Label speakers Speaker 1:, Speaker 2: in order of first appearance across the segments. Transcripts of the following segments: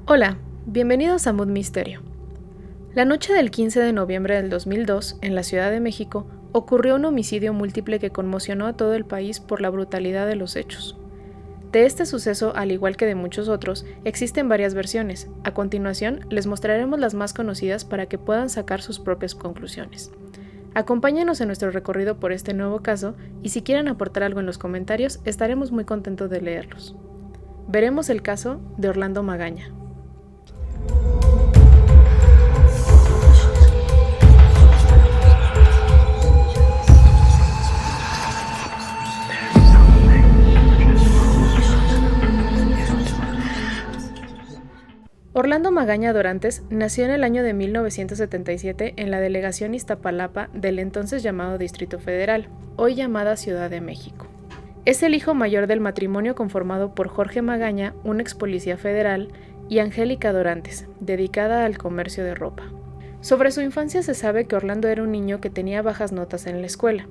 Speaker 1: Hola, bienvenidos a Mood Misterio. La noche del 15 de noviembre del 2002, en la Ciudad de México, ocurrió un homicidio múltiple que conmocionó a todo el país por la brutalidad de los hechos. De este suceso, al igual que de muchos otros, existen varias versiones. A continuación, les mostraremos las más conocidas para que puedan sacar sus propias conclusiones. Acompáñenos en nuestro recorrido por este nuevo caso y si quieren aportar algo en los comentarios, estaremos muy contentos de leerlos. Veremos el caso de Orlando Magaña. Orlando Magaña Dorantes nació en el año de 1977 en la delegación Iztapalapa del entonces llamado Distrito Federal, hoy llamada Ciudad de México. Es el hijo mayor del matrimonio conformado por Jorge Magaña, un ex policía federal, y Angélica Dorantes, dedicada al comercio de ropa. Sobre su infancia se sabe que Orlando era un niño que tenía bajas notas en la escuela.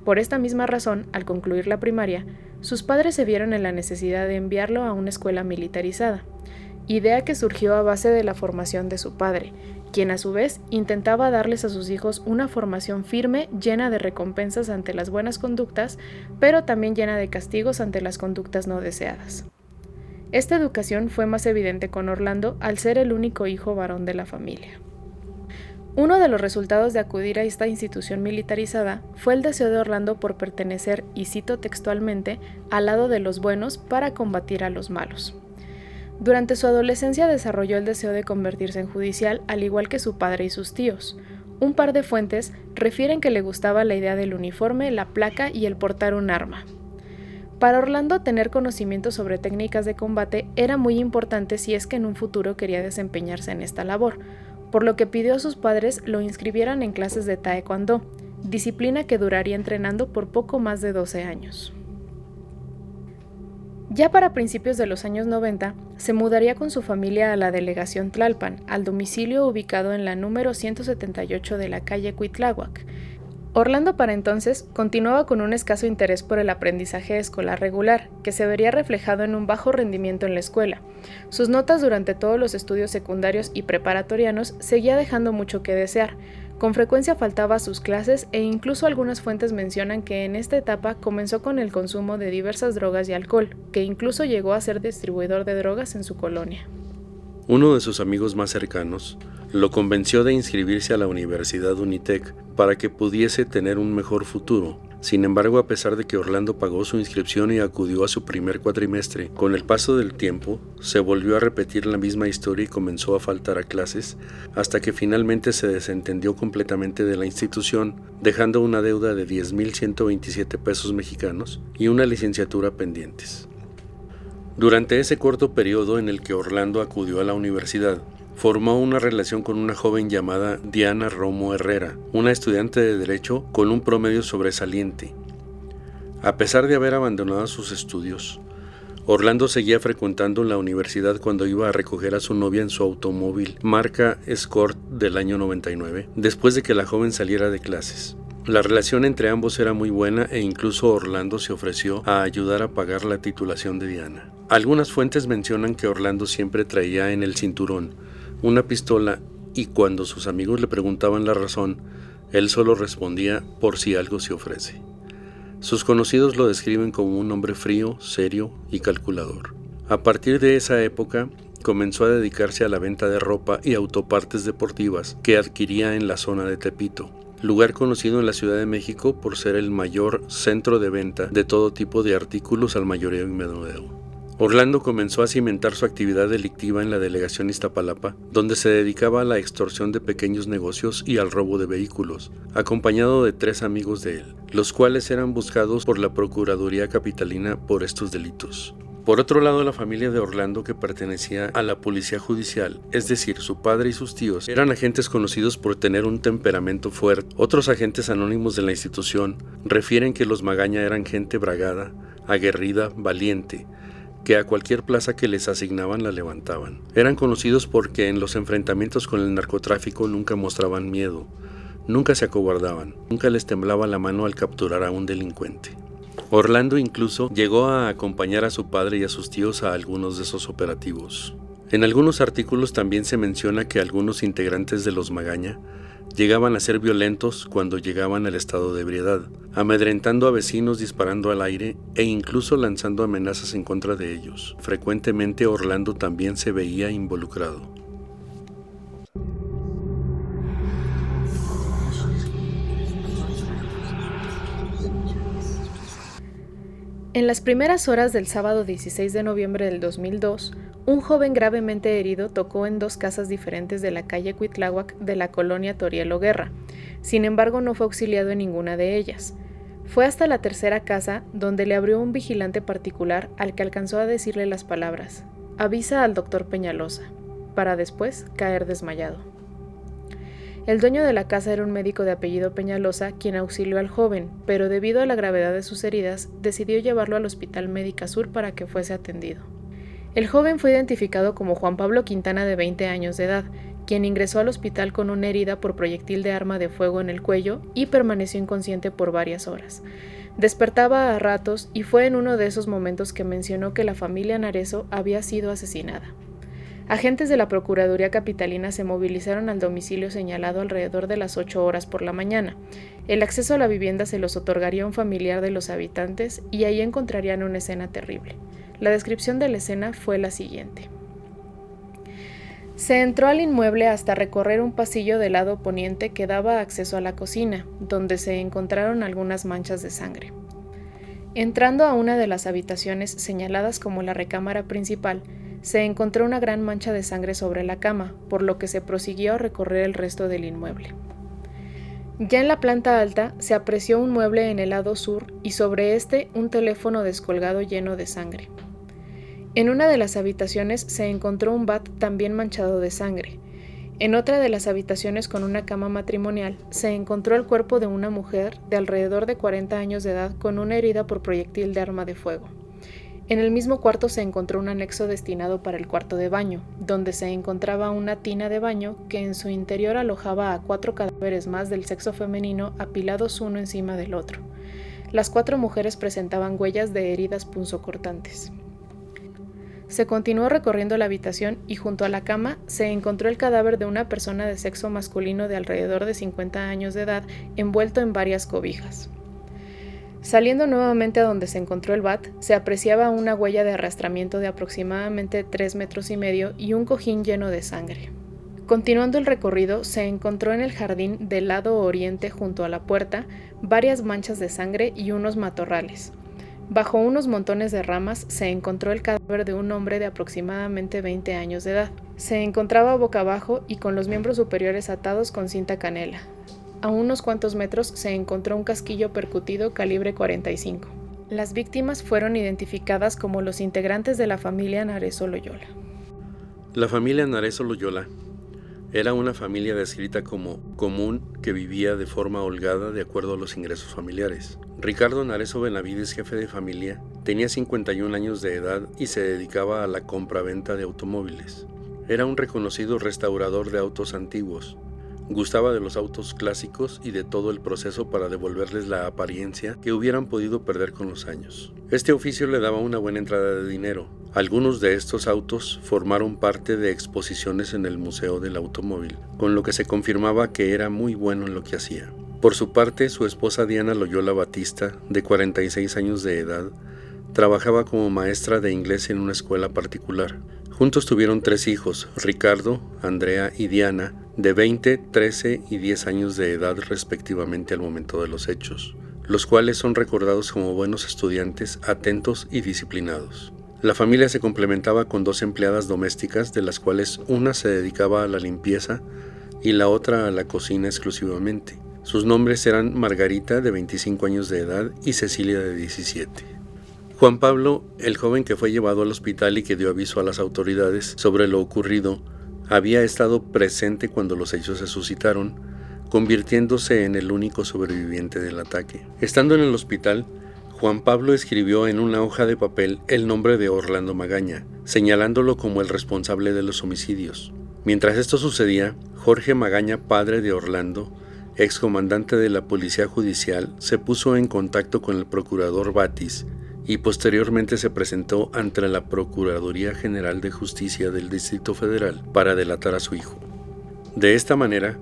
Speaker 1: Por esta misma razón, al concluir la primaria, sus padres se vieron en la necesidad de enviarlo a una escuela militarizada, idea que surgió a base de la formación de su padre, quien a su vez intentaba darles a sus hijos una formación firme llena de recompensas ante las buenas conductas, pero también llena de castigos ante las conductas no deseadas. Esta educación fue más evidente con Orlando al ser el único hijo varón de la familia. Uno de los resultados de acudir a esta institución militarizada fue el deseo de Orlando por pertenecer, y cito textualmente, al lado de los buenos para combatir a los malos. Durante su adolescencia desarrolló el deseo de convertirse en judicial, al igual que su padre y sus tíos. Un par de fuentes refieren que le gustaba la idea del uniforme, la placa y el portar un arma. Para Orlando, tener conocimiento sobre técnicas de combate era muy importante si es que en un futuro quería desempeñarse en esta labor, por lo que pidió a sus padres lo inscribieran en clases de Taekwondo, disciplina que duraría entrenando por poco más de 12 años. Ya para principios de los años 90, se mudaría con su familia a la delegación Tlalpan, al domicilio ubicado en la número 178 de la calle Cuitláhuac. Orlando para entonces continuaba con un escaso interés por el aprendizaje escolar regular, que se vería reflejado en un bajo rendimiento en la escuela. Sus notas durante todos los estudios secundarios y preparatorianos seguía dejando mucho que desear. Con frecuencia faltaba a sus clases e incluso algunas fuentes mencionan que en esta etapa comenzó con el consumo de diversas drogas y alcohol, que incluso llegó a ser distribuidor de drogas en su colonia.
Speaker 2: Uno de sus amigos más cercanos lo convenció de inscribirse a la Universidad Unitec para que pudiese tener un mejor futuro. Sin embargo, a pesar de que Orlando pagó su inscripción y acudió a su primer cuatrimestre, con el paso del tiempo se volvió a repetir la misma historia y comenzó a faltar a clases, hasta que finalmente se desentendió completamente de la institución, dejando una deuda de 10,127 pesos mexicanos y una licenciatura pendientes. Durante ese corto periodo en el que Orlando acudió a la universidad, formó una relación con una joven llamada Diana Romo Herrera, una estudiante de Derecho con un promedio sobresaliente. A pesar de haber abandonado sus estudios, Orlando seguía frecuentando la universidad cuando iba a recoger a su novia en su automóvil marca Escort del año 99, después de que la joven saliera de clases. La relación entre ambos era muy buena e incluso Orlando se ofreció a ayudar a pagar la titulación de Diana. Algunas fuentes mencionan que Orlando siempre traía en el cinturón una pistola y cuando sus amigos le preguntaban la razón, él solo respondía por si algo se ofrece. Sus conocidos lo describen como un hombre frío, serio y calculador. A partir de esa época, comenzó a dedicarse a la venta de ropa y autopartes deportivas que adquiría en la zona de Tepito, lugar conocido en la Ciudad de México por ser el mayor centro de venta de todo tipo de artículos al mayoreo y menudeo. Orlando comenzó a cimentar su actividad delictiva en la delegación Iztapalapa, donde se dedicaba a la extorsión de pequeños negocios y al robo de vehículos, acompañado de 3 amigos de él, los cuales eran buscados por la Procuraduría Capitalina por estos delitos. Por otro lado, la familia de Orlando, que pertenecía a la Policía Judicial, es decir, su padre y sus tíos, eran agentes conocidos por tener un temperamento fuerte. Otros agentes anónimos de la institución refieren que los Magaña eran gente bragada, aguerrida, valiente, que a cualquier plaza que les asignaban la levantaban. Eran conocidos porque en los enfrentamientos con el narcotráfico nunca mostraban miedo, nunca se acobardaban, nunca les temblaba la mano al capturar a un delincuente. Orlando incluso llegó a acompañar a su padre y a sus tíos a algunos de esos operativos. En algunos artículos también se menciona que algunos integrantes de los Magaña llegaban a ser violentos cuando llegaban al estado de ebriedad, amedrentando a vecinos, disparando al aire e incluso lanzando amenazas en contra de ellos. Frecuentemente Orlando también se veía involucrado.
Speaker 1: En las primeras horas del sábado 16 de noviembre del 2002, un joven gravemente herido tocó en 2 casas diferentes de la calle Cuitláhuac de la colonia Torielo Guerra. Sin embargo, no fue auxiliado en ninguna de ellas. Fue hasta la tercera casa donde le abrió un vigilante particular al que alcanzó a decirle las palabras: «Avisa al doctor Peñalosa», para después caer desmayado. El dueño de la casa era un médico de apellido Peñalosa quien auxilió al joven, pero debido a la gravedad de sus heridas, decidió llevarlo al Hospital Médica Sur para que fuese atendido. El joven fue identificado como Juan Pablo Quintana, de 20 años de edad, quien ingresó al hospital con una herida por proyectil de arma de fuego en el cuello y permaneció inconsciente por varias horas. Despertaba a ratos y fue en uno de esos momentos que mencionó que la familia Narezo había sido asesinada. Agentes de la Procuraduría Capitalina se movilizaron al domicilio señalado alrededor de las 8 horas por la mañana. El acceso a la vivienda se los otorgaría un familiar de los habitantes y ahí encontrarían una escena terrible. La descripción de la escena fue la siguiente. Se entró al inmueble hasta recorrer un pasillo del lado poniente que daba acceso a la cocina, donde se encontraron algunas manchas de sangre. Entrando a una de las habitaciones señaladas como la recámara principal, se encontró una gran mancha de sangre sobre la cama, por lo que se prosiguió a recorrer el resto del inmueble. Ya en la planta alta se apreció un mueble en el lado sur y sobre este un teléfono descolgado lleno de sangre. En una de las habitaciones se encontró un bat también manchado de sangre. En otra de las habitaciones, con una cama matrimonial, se encontró el cuerpo de una mujer de alrededor de 40 años de edad con una herida por proyectil de arma de fuego. En el mismo cuarto se encontró un anexo destinado para el cuarto de baño, donde se encontraba una tina de baño que en su interior alojaba a 4 cadáveres más del sexo femenino apilados uno encima del otro. Las 4 mujeres presentaban huellas de heridas punzocortantes. Se continuó recorriendo la habitación y junto a la cama se encontró el cadáver de una persona de sexo masculino de alrededor de 50 años de edad envuelto en varias cobijas. Saliendo nuevamente a donde se encontró el bat, se apreciaba una huella de arrastramiento de aproximadamente 3,5 metros y un cojín lleno de sangre. Continuando el recorrido, se encontró en el jardín del lado oriente junto a la puerta varias manchas de sangre y unos matorrales. Bajo unos montones de ramas se encontró el cadáver de un hombre de aproximadamente 20 años de edad. Se encontraba boca abajo y con los miembros superiores atados con cinta canela. A unos cuantos metros se encontró un casquillo percutido calibre 45. Las víctimas fueron identificadas como los integrantes de la familia Narezo Loyola.
Speaker 2: La familia Narezo Loyola era una familia descrita como común que vivía de forma holgada de acuerdo a los ingresos familiares. Ricardo Narezo Benavides, jefe de familia, tenía 51 años de edad y se dedicaba a la compra-venta de automóviles. Era un reconocido restaurador de autos antiguos. Gustaba de los autos clásicos y de todo el proceso para devolverles la apariencia que hubieran podido perder con los años. Este oficio le daba una buena entrada de dinero. Algunos de estos autos formaron parte de exposiciones en el Museo del Automóvil, con lo que se confirmaba que era muy bueno en lo que hacía. Por su parte, su esposa Diana Loyola Batista, de 46 años de edad, trabajaba como maestra de inglés en una escuela particular. Juntos tuvieron 3 hijos, Ricardo, Andrea y Diana, de 20, 13 y 10 años de edad respectivamente al momento de los hechos, los cuales son recordados como buenos estudiantes, atentos y disciplinados. La familia se complementaba con 2 empleadas domésticas, de las cuales una se dedicaba a la limpieza y la otra a la cocina exclusivamente. Sus nombres eran Margarita, de 25 años de edad, y Cecilia, de 17. Juan Pablo, el joven que fue llevado al hospital y que dio aviso a las autoridades sobre lo ocurrido, había estado presente cuando los hechos se suscitaron, convirtiéndose en el único sobreviviente del ataque. Estando en el hospital, Juan Pablo escribió en una hoja de papel el nombre de Orlando Magaña, señalándolo como el responsable de los homicidios. Mientras esto sucedía, Jorge Magaña, padre de Orlando, excomandante de la Policía Judicial, se puso en contacto con el procurador Batis, y posteriormente se presentó ante la Procuraduría General de Justicia del Distrito Federal para delatar a su hijo. De esta manera,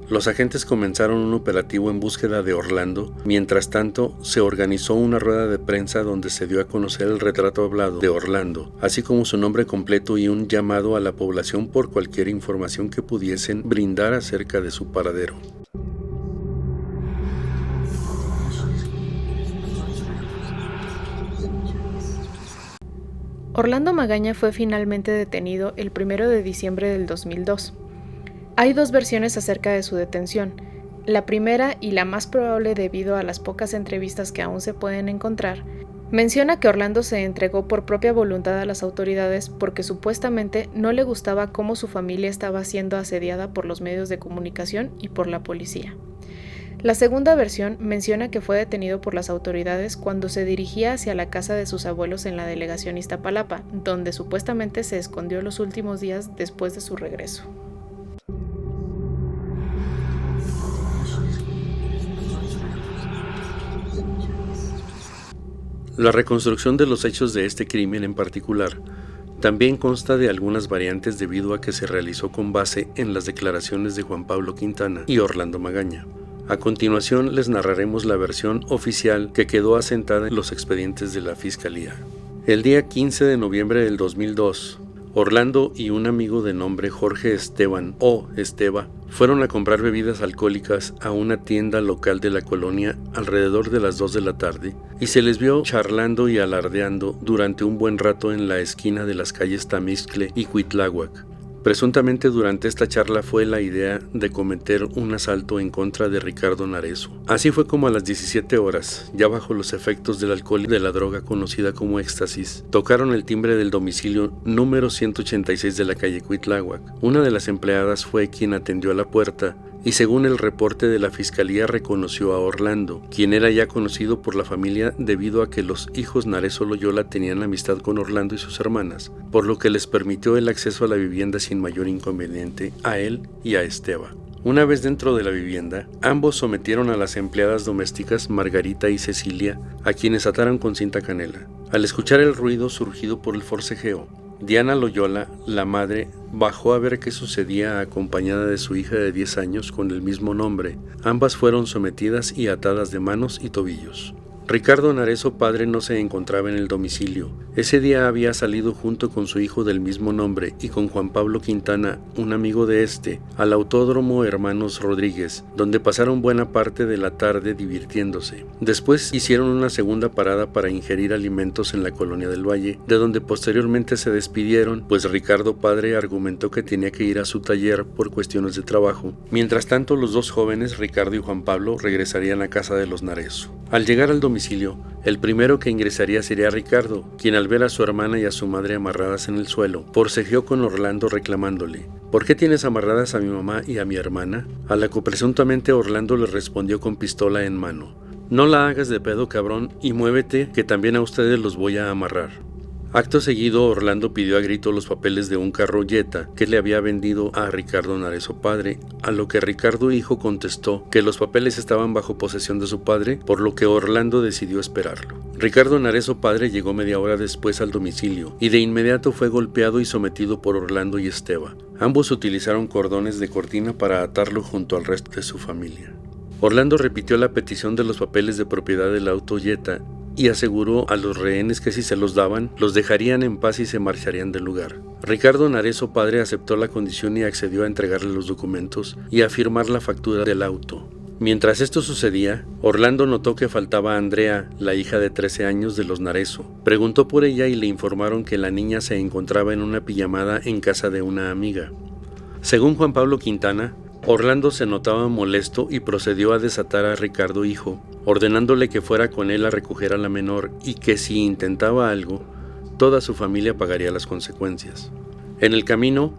Speaker 2: los agentes comenzaron un operativo en búsqueda de Orlando. Mientras tanto, se organizó una rueda de prensa donde se dio a conocer el retrato hablado de Orlando, así como su nombre completo y un llamado a la población por cualquier información que pudiesen brindar acerca de su paradero.
Speaker 1: Orlando Magaña fue finalmente detenido el 1 de diciembre del 2002. Hay dos versiones acerca de su detención. La primera, y la más probable debido a las pocas entrevistas que aún se pueden encontrar, menciona que Orlando se entregó por propia voluntad a las autoridades porque supuestamente no le gustaba cómo su familia estaba siendo asediada por los medios de comunicación y por la policía. La segunda versión menciona que fue detenido por las autoridades cuando se dirigía hacia la casa de sus abuelos en la delegación Iztapalapa, donde supuestamente se escondió los últimos días después de su regreso.
Speaker 2: La reconstrucción de los hechos de este crimen en particular también consta de algunas variantes debido a que se realizó con base en las declaraciones de Juan Pablo Quintana y Orlando Magaña. A continuación les narraremos la versión oficial que quedó asentada en los expedientes de la Fiscalía. El día 15 de noviembre del 2002, Orlando y un amigo de nombre Jorge Esteban o Esteba fueron a comprar bebidas alcohólicas a una tienda local de la colonia alrededor de las 2 de la tarde y se les vio charlando y alardeando durante un buen rato en la esquina de las calles Tamixcle y Cuitláhuac. Presuntamente durante esta charla fue la idea de cometer un asalto en contra de Ricardo Narezo. Así fue como a las 17 horas, ya bajo los efectos del alcohol y de la droga conocida como éxtasis, tocaron el timbre del domicilio número 186 de la calle Cuitláhuac. Una de las empleadas fue quien atendió a la puerta y según el reporte de la Fiscalía reconoció a Orlando, quien era ya conocido por la familia debido a que los hijos Narezo Loyola tenían amistad con Orlando y sus hermanas, por lo que les permitió el acceso a la vivienda sin mayor inconveniente a él y a Esteba. Una vez dentro de la vivienda, ambos sometieron a las empleadas domésticas Margarita y Cecilia, a quienes ataron con cinta canela. Al escuchar el ruido surgido por el forcejeo, Diana Loyola, la madre, bajó a ver qué sucedía acompañada de su hija de 10 años con el mismo nombre. Ambas fueron sometidas y atadas de manos y tobillos. Ricardo Narezo padre no se encontraba en el domicilio. Ese día había salido junto con su hijo del mismo nombre y con Juan Pablo Quintana, un amigo de este, al Autódromo Hermanos Rodríguez, donde pasaron buena parte de la tarde divirtiéndose. Después hicieron una segunda parada para ingerir alimentos en la Colonia del Valle, de donde posteriormente se despidieron, pues Ricardo padre argumentó que tenía que ir a su taller por cuestiones de trabajo. Mientras tanto, los dos jóvenes, Ricardo y Juan Pablo, regresarían a casa de los Narezo. Al llegar al domicilio, el primero que ingresaría sería Ricardo, quien al ver a su hermana y a su madre amarradas en el suelo, forcejeó con Orlando reclamándole: ¿Por qué tienes amarradas a mi mamá y a mi hermana? A la que presuntamente Orlando le respondió con pistola en mano: No la hagas de pedo, cabrón, y muévete, que también a ustedes los voy a amarrar. Acto seguido, Orlando pidió a grito los papeles de un carro Jetta que le había vendido a Ricardo Narezo padre, a lo que Ricardo hijo contestó que los papeles estaban bajo posesión de su padre, por lo que Orlando decidió esperarlo. Ricardo Narezo padre llegó media hora después al domicilio y de inmediato fue golpeado y sometido por Orlando y Esteba. Ambos utilizaron cordones de cortina para atarlo junto al resto de su familia. Orlando repitió la petición de los papeles de propiedad del auto Jetta y aseguró a los rehenes que si se los daban, los dejarían en paz y se marcharían del lugar. Ricardo Narezo padre aceptó la condición y accedió a entregarle los documentos y a firmar la factura del auto. Mientras esto sucedía, Orlando notó que faltaba Andrea, la hija de 13 años de los Narezo. Preguntó por ella y le informaron que la niña se encontraba en una pijamada en casa de una amiga. Según Juan Pablo Quintana, Orlando se notaba molesto y procedió a desatar a Ricardo hijo, ordenándole que fuera con él a recoger a la menor y que si intentaba algo, toda su familia pagaría las consecuencias. En el camino,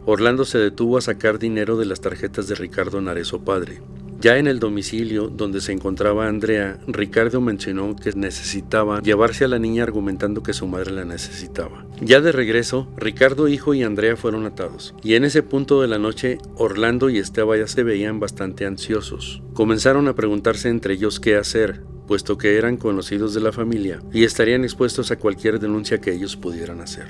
Speaker 2: Orlando se detuvo a sacar dinero de las tarjetas de Ricardo Narezo padre. Ya en el domicilio donde se encontraba Andrea, Ricardo mencionó que necesitaba llevarse a la niña argumentando que su madre la necesitaba. Ya de regreso, Ricardo hijo y Andrea fueron atados, y en ese punto de la noche, Orlando y Esteba ya se veían bastante ansiosos. Comenzaron a preguntarse entre ellos qué hacer, puesto que eran conocidos de la familia y estarían expuestos a cualquier denuncia que ellos pudieran hacer.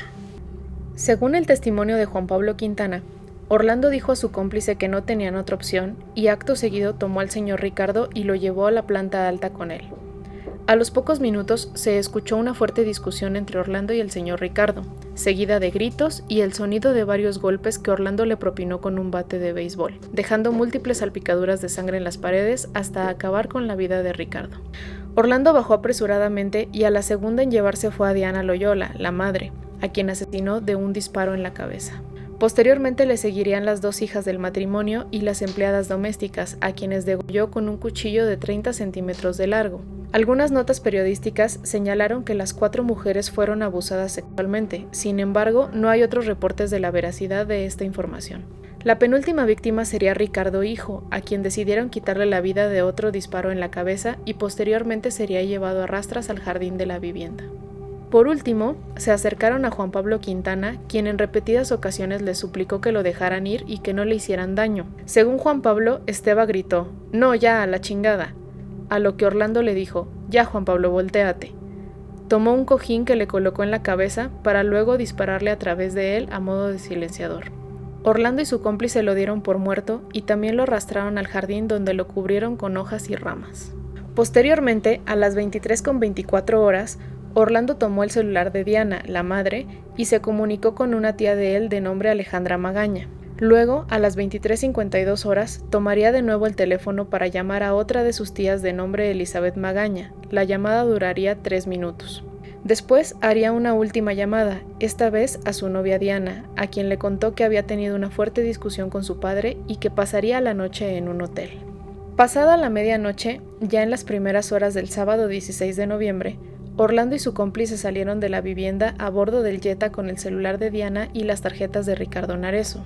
Speaker 1: Según el testimonio de Juan Pablo Quintana, Orlando dijo a su cómplice que no tenían otra opción y acto seguido tomó al señor Ricardo y lo llevó a la planta alta con él. A los pocos minutos se escuchó una fuerte discusión entre Orlando y el señor Ricardo, seguida de gritos y el sonido de varios golpes que Orlando le propinó con un bate de béisbol, dejando múltiples salpicaduras de sangre en las paredes hasta acabar con la vida de Ricardo. Orlando bajó apresuradamente y a la segunda en llevarse fue a Diana Loyola, la madre, a quien asesinó de un disparo en la cabeza. Posteriormente le seguirían las 2 hijas del matrimonio y las empleadas domésticas, a quienes degolló con un cuchillo de 30 centímetros de largo. Algunas notas periodísticas señalaron que las 4 mujeres fueron abusadas sexualmente, sin embargo, no hay otros reportes de la veracidad de esta información. La penúltima víctima sería Ricardo hijo, a quien decidieron quitarle la vida de otro disparo en la cabeza y posteriormente sería llevado a rastras al jardín de la vivienda. Por último, se acercaron a Juan Pablo Quintana, quien en repetidas ocasiones le suplicó que lo dejaran ir y que no le hicieran daño. Según Juan Pablo, Esteba gritó: «No, ya, a la chingada», a lo que Orlando le dijo: «Ya, Juan Pablo, voltéate». Tomó un cojín que le colocó en la cabeza para luego dispararle a través de él a modo de silenciador. Orlando y su cómplice lo dieron por muerto y también lo arrastraron al jardín, donde lo cubrieron con hojas y ramas. Posteriormente, a las 23:24 horas, Orlando tomó el celular de Diana, la madre, y se comunicó con una tía de él de nombre Alejandra Magaña. Luego, a las 23:52 horas, tomaría de nuevo el teléfono para llamar a otra de sus tías de nombre Elizabeth Magaña. La llamada duraría 3 minutos. Después haría una última llamada, esta vez a su novia Diana, a quien le contó que había tenido una fuerte discusión con su padre y que pasaría la noche en un hotel. Pasada la medianoche, ya en las primeras horas del sábado 16 de noviembre, Orlando y su cómplice salieron de la vivienda a bordo del Jetta con el celular de Diana y las tarjetas de Ricardo Narezo.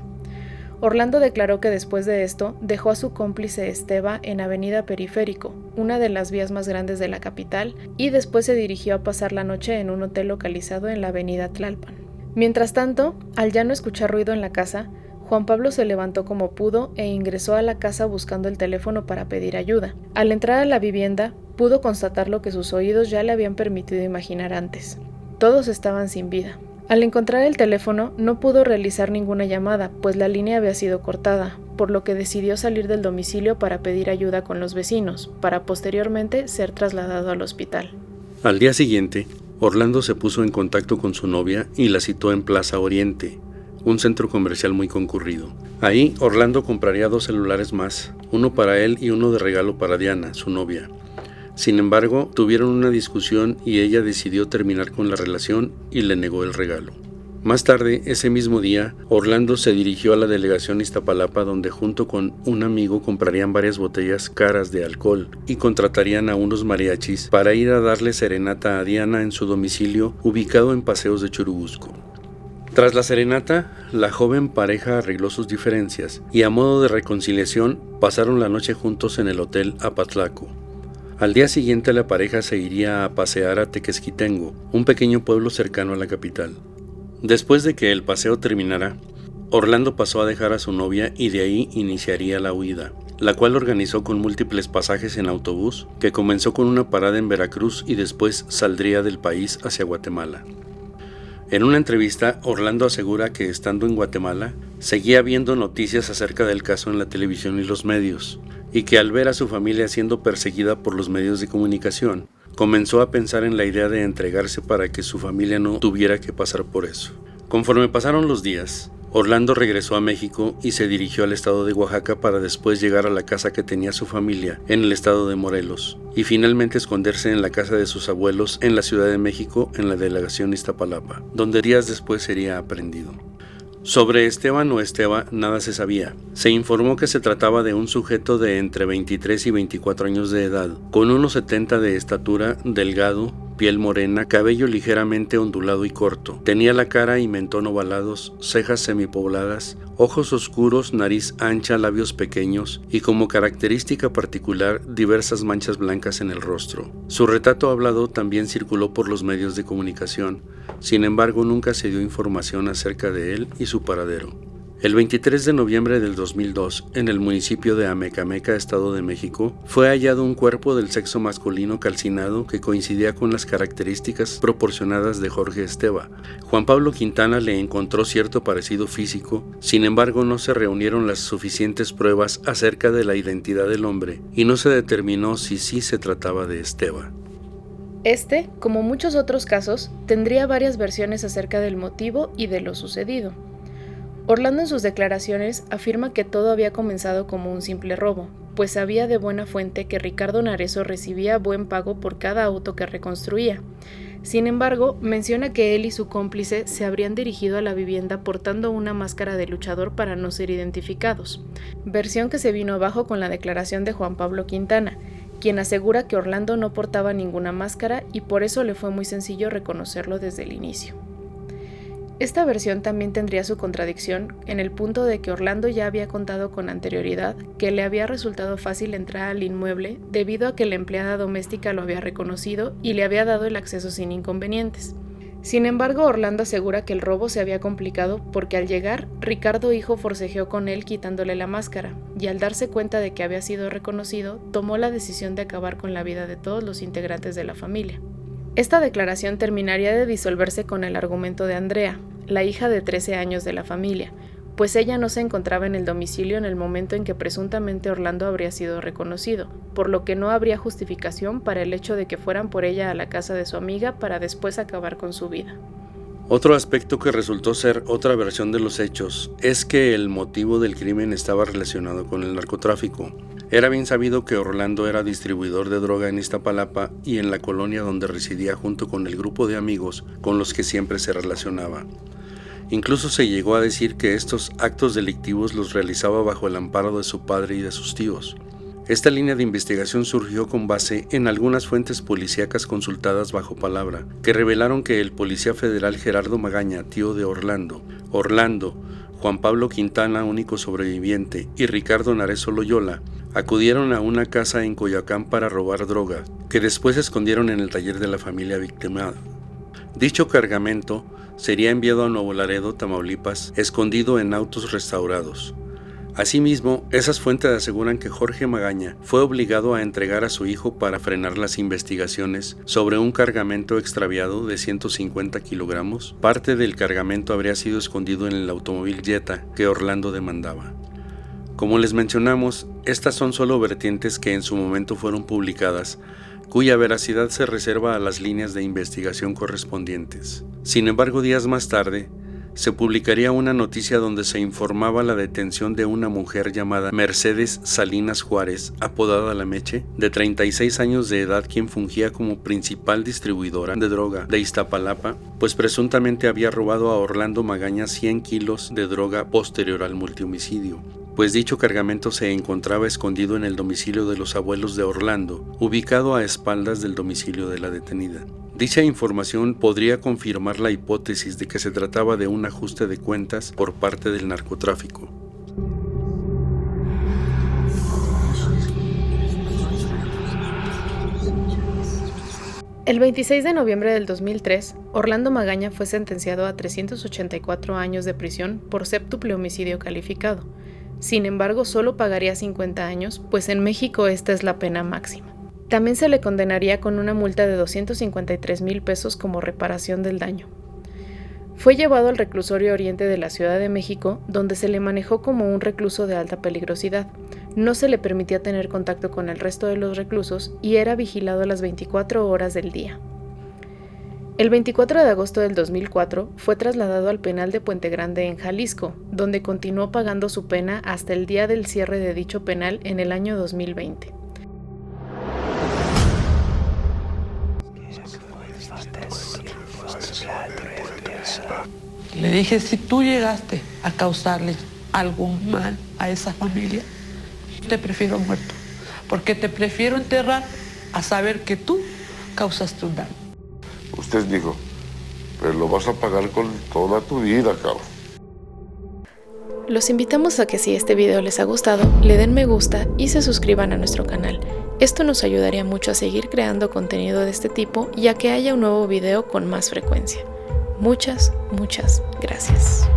Speaker 1: Orlando declaró que después de esto dejó a su cómplice Esteba en Avenida Periférico, una de las vías más grandes de la capital, y después se dirigió a pasar la noche en un hotel localizado en la Avenida Tlalpan. Mientras tanto, al ya no escuchar ruido en la casa, Juan Pablo se levantó como pudo e ingresó a la casa buscando el teléfono para pedir ayuda. Al entrar a la vivienda, pudo constatar lo que sus oídos ya le habían permitido imaginar antes. Todos estaban sin vida. Al encontrar el teléfono, no pudo realizar ninguna llamada, pues la línea había sido cortada, por lo que decidió salir del domicilio para pedir ayuda con los vecinos, para posteriormente ser trasladado al hospital.
Speaker 2: Al día siguiente, Orlando se puso en contacto con su novia y la citó en Plaza Oriente, un centro comercial muy concurrido. Ahí, Orlando compraría 2 celulares más, uno para él y uno de regalo para Diana, su novia. Sin embargo, tuvieron una discusión y ella decidió terminar con la relación y le negó el regalo. Más tarde, ese mismo día, Orlando se dirigió a la delegación Iztapalapa, donde junto con un amigo comprarían varias botellas caras de alcohol y contratarían a unos mariachis para ir a darle serenata a Diana en su domicilio ubicado en Paseos de Churubusco. Tras la serenata, la joven pareja arregló sus diferencias y a modo de reconciliación pasaron la noche juntos en el hotel Apatlaco. Al día siguiente la pareja se iría a pasear a Tequesquitengo, un pequeño pueblo cercano a la capital. Después de que el paseo terminara, Orlando pasó a dejar a su novia y de ahí iniciaría la huida, la cual organizó con múltiples pasajes en autobús, que comenzó con una parada en Veracruz y después saldría del país hacia Guatemala. En una entrevista, Orlando asegura que estando en Guatemala, seguía viendo noticias acerca del caso en la televisión y los medios, y que al ver a su familia siendo perseguida por los medios de comunicación, comenzó a pensar en la idea de entregarse para que su familia no tuviera que pasar por eso. Conforme pasaron los días, Orlando regresó a México y se dirigió al estado de Oaxaca para después llegar a la casa que tenía su familia en el estado de Morelos y finalmente esconderse en la casa de sus abuelos en la Ciudad de México en la delegación Iztapalapa, donde días después sería aprehendido. Sobre Esteban o Esteba nada se sabía. Se informó que se trataba de un sujeto de entre 23 y 24 años de edad, con unos 70 de estatura, delgado, piel morena, cabello ligeramente ondulado y corto. Tenía la cara y mentón ovalados, cejas semipobladas, ojos oscuros, nariz ancha, labios pequeños y como característica particular diversas manchas blancas en el rostro. Su retrato hablado también circuló por los medios de comunicación, sin embargo nunca se dio información acerca de él y su paradero. El 23 de noviembre del 2002, en el municipio de Amecameca, Estado de México, fue hallado un cuerpo del sexo masculino calcinado que coincidía con las características proporcionadas de Jorge Esteva. Juan Pablo Quintana le encontró cierto parecido físico, sin embargo no se reunieron las suficientes pruebas acerca de la identidad del hombre y no se determinó si sí se trataba de Esteva.
Speaker 1: Este, como muchos otros casos, tendría varias versiones acerca del motivo y de lo sucedido. Orlando en sus declaraciones afirma que todo había comenzado como un simple robo, pues sabía de buena fuente que Ricardo Narezo recibía buen pago por cada auto que reconstruía. Sin embargo, menciona que él y su cómplice se habrían dirigido a la vivienda portando una máscara de luchador para no ser identificados, versión que se vino abajo con la declaración de Juan Pablo Quintana, quien asegura que Orlando no portaba ninguna máscara y por eso le fue muy sencillo reconocerlo desde el inicio. Esta versión también tendría su contradicción en el punto de que Orlando ya había contado con anterioridad que le había resultado fácil entrar al inmueble debido a que la empleada doméstica lo había reconocido y le había dado el acceso sin inconvenientes. Sin embargo, Orlando asegura que el robo se había complicado porque al llegar, Ricardo Hijo forcejeó con él quitándole la máscara, y al darse cuenta de que había sido reconocido, tomó la decisión de acabar con la vida de todos los integrantes de la familia. Esta declaración terminaría de disolverse con el argumento de Andrea, la hija de 13 años de la familia, pues ella no se encontraba en el domicilio en el momento en que presuntamente Orlando habría sido reconocido, por lo que no habría justificación para el hecho de que fueran por ella a la casa de su amiga para después acabar con su vida.
Speaker 2: Otro aspecto que resultó ser otra versión de los hechos es que el motivo del crimen estaba relacionado con el narcotráfico. Era bien sabido que Orlando era distribuidor de droga en Iztapalapa y en la colonia donde residía junto con el grupo de amigos con los que siempre se relacionaba. Incluso se llegó a decir que estos actos delictivos los realizaba bajo el amparo de su padre y de sus tíos. Esta línea de investigación surgió con base en algunas fuentes policíacas consultadas bajo palabra, que revelaron que el policía federal Gerardo Magaña, tío de Orlando, Juan Pablo Quintana, único sobreviviente, y Ricardo Narezo Loyola, acudieron a una casa en Coyoacán para robar droga, que después escondieron en el taller de la familia victimada. Dicho cargamento sería enviado a Nuevo Laredo, Tamaulipas, escondido en autos restaurados. Asimismo, esas fuentes aseguran que Jorge Magaña fue obligado a entregar a su hijo para frenar las investigaciones sobre un cargamento extraviado de 150 kilogramos. Parte del cargamento habría sido escondido en el automóvil Jetta que Orlando demandaba. Como les mencionamos, estas son solo vertientes que en su momento fueron publicadas, cuya veracidad se reserva a las líneas de investigación correspondientes. Sin embargo, días más tarde, se publicaría una noticia donde se informaba la detención de una mujer llamada Mercedes Salinas Juárez, apodada La Meche, de 36 años de edad, quien fungía como principal distribuidora de droga de Iztapalapa, pues presuntamente había robado a Orlando Magaña 100 kilos de droga posterior al multihomicidio, pues dicho cargamento se encontraba escondido en el domicilio de los abuelos de Orlando, ubicado a espaldas del domicilio de la detenida. Dicha información podría confirmar la hipótesis de que se trataba de un ajuste de cuentas por parte del narcotráfico.
Speaker 1: El 26 de noviembre del 2003, Orlando Magaña fue sentenciado a 384 años de prisión por séptuple homicidio calificado. Sin embargo, solo pagaría 50 años, pues en México esta es la pena máxima. También se le condenaría con una multa de 253,000 pesos como reparación del daño. Fue llevado al reclusorio oriente de la Ciudad de México, donde se le manejó como un recluso de alta peligrosidad. No se le permitía tener contacto con el resto de los reclusos y era vigilado a las 24 horas del día. El 24 de agosto del 2004 fue trasladado al penal de Puente Grande en Jalisco, donde continuó pagando su pena hasta el día del cierre de dicho penal en el año 2020.
Speaker 3: Le dije, si tú llegaste a causarle algún mal a esa familia, te prefiero muerto, porque te prefiero enterrar a saber que tú causaste un daño.
Speaker 4: Usted dijo, pero lo vas a pagar con toda tu vida, cabrón.
Speaker 1: Los invitamos a que si este video les ha gustado, le den me gusta y se suscriban a nuestro canal. Esto nos ayudaría mucho a seguir creando contenido de este tipo y a que haya un nuevo video con más frecuencia. Muchas gracias.